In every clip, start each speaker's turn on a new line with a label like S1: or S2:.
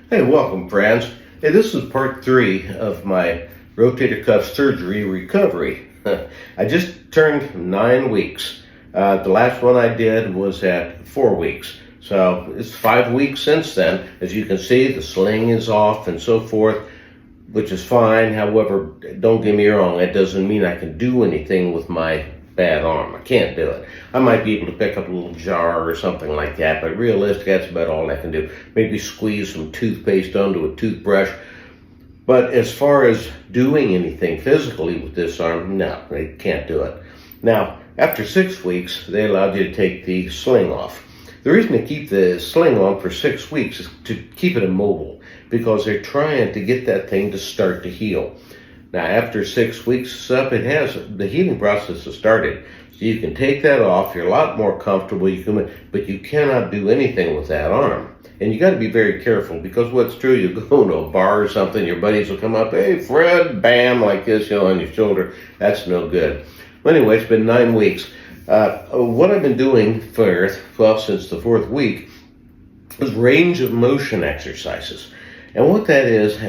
S1: Hey, welcome friends. Hey, this is part 3 of my rotator cuff surgery recovery. I just turned 9 weeks. The last one I did was at 4 weeks. So it's 5 weeks since then. As you can see, the sling is off and so forth, which is fine. However, don't get me wrong, that doesn't mean I can do anything with my bad arm. I can't do it. I might be able to pick up a little jar or something like that, but realistically, that's about all I can do. Maybe squeeze some toothpaste onto a toothbrush. But as far as doing anything physically with this arm, no, I can't do it. Now, after 6 weeks, they allowed you to take the sling off. The reason to keep the sling on for 6 weeks is to keep it immobile, because they're trying to get that thing to start to heal. Now, after 6 weeks up, the healing process has started. So you can take that off. You're a lot more comfortable. But you cannot do anything with that arm. And you got to be very careful, because what's true, you go to a bar or something, your buddies will come up, hey, Fred, bam, like this, on your shoulder. That's no good. Well, anyway, it's been 9 weeks. What I've been doing since the 4th week is range of motion exercises. And what that is,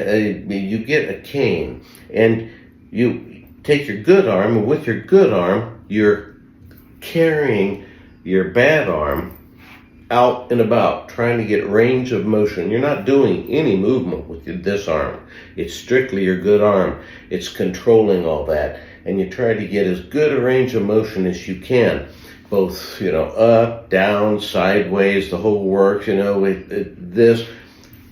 S1: you get a cane and you take your good arm, and with your good arm, you're carrying your bad arm out and about, trying to get range of motion. You're not doing any movement with this arm. It's strictly your good arm. It's controlling all that. And you try to get as good a range of motion as you can. Both, up, down, sideways, the whole works, with this.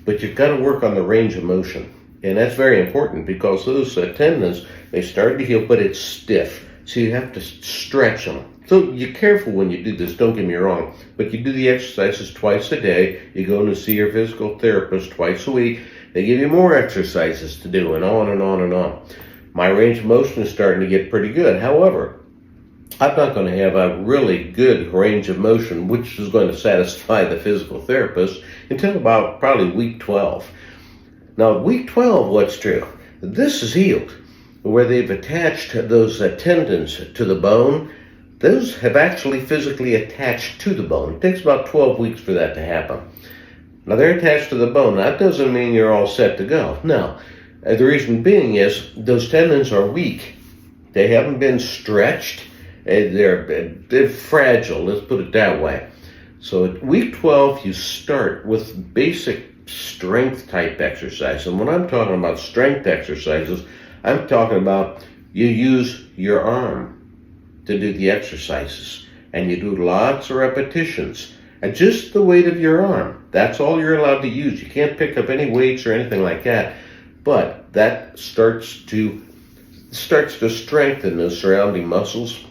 S1: But you've got to work on the range of motion. And that's very important, because those tendons, they start to heal, but it's stiff. So you have to stretch them. So you're careful when you do this, don't get me wrong. But you do the exercises twice a day. You go in to see your physical therapist twice a week. They give you more exercises to do, and on and on and on. My range of motion is starting to get pretty good. However, I'm not going to have a really good range of motion, which is going to satisfy the physical therapist, until about probably week 12. Now, week 12, what's true? This is healed. Where they've attached those tendons to the bone, those have actually physically attached to the bone. It takes about 12 weeks for that to happen. Now, they're attached to the bone. That doesn't mean you're all set to go. No. The reason being is those tendons are weak. They haven't been stretched. They're fragile, let's put it that way. So at week 12, you start with basic strength type exercise. And when I'm talking about strength exercises, I'm talking about you use your arm to do the exercises. And you do lots of repetitions. And just the weight of your arm. That's all you're allowed to use. You can't pick up any weights or anything like that. But that starts to strengthen the surrounding muscles.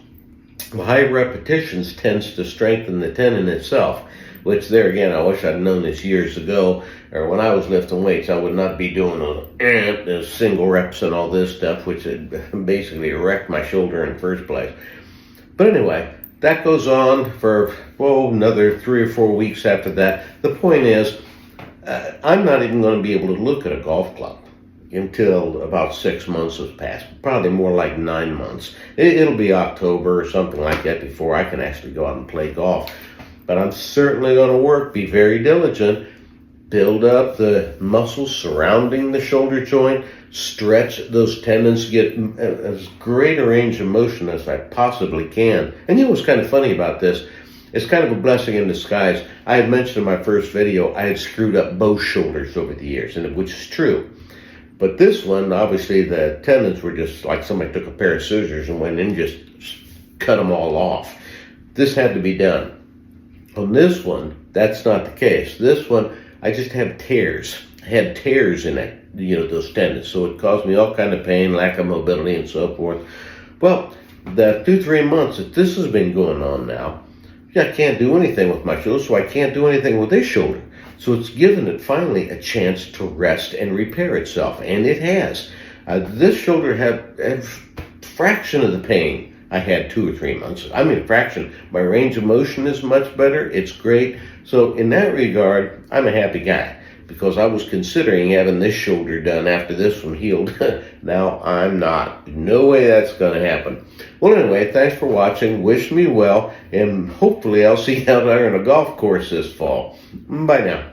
S1: High repetitions tends to strengthen the tendon itself, which there again, I wish I'd known this years ago, or when I was lifting weights, I would not be doing those single reps and all this stuff, which had basically wrecked my shoulder in the first place. But anyway, that goes on for, another 3 or 4 weeks after that. The point is, I'm not even going to be able to look at a golf club until about 6 months has passed, probably more like 9 months. It'll be October or something like that before I can actually go out and play golf. But I'm certainly going to work, be very diligent, build up the muscles surrounding the shoulder joint, stretch those tendons, get as great a range of motion as I possibly can. And what's kind of funny about this? It's kind of a blessing in disguise. I had mentioned in my first video, I had screwed up both shoulders over the years, which is true. But this one, obviously, the tendons were just like somebody took a pair of scissors and went in and just cut them all off. This had to be done. On this one, that's not the case. This one, I just have tears. I had tears in it, those tendons. So it caused me all kind of pain, lack of mobility, and so forth. Well, the 2-3 months that this has been going on now, I can't do anything with my shoulder, so I can't do anything with this shoulder. So it's given it finally a chance to rest and repair itself, and it has. This shoulder had a fraction of the pain I had 2 or 3 months. I mean, a fraction. My range of motion is much better. It's great. So in that regard, I'm a happy guy, because I was considering having this shoulder done after this one healed. Now I'm not. No way that's going to happen. Well, anyway, thanks for watching. Wish me well, and hopefully I'll see you out there on a golf course this fall. Bye now.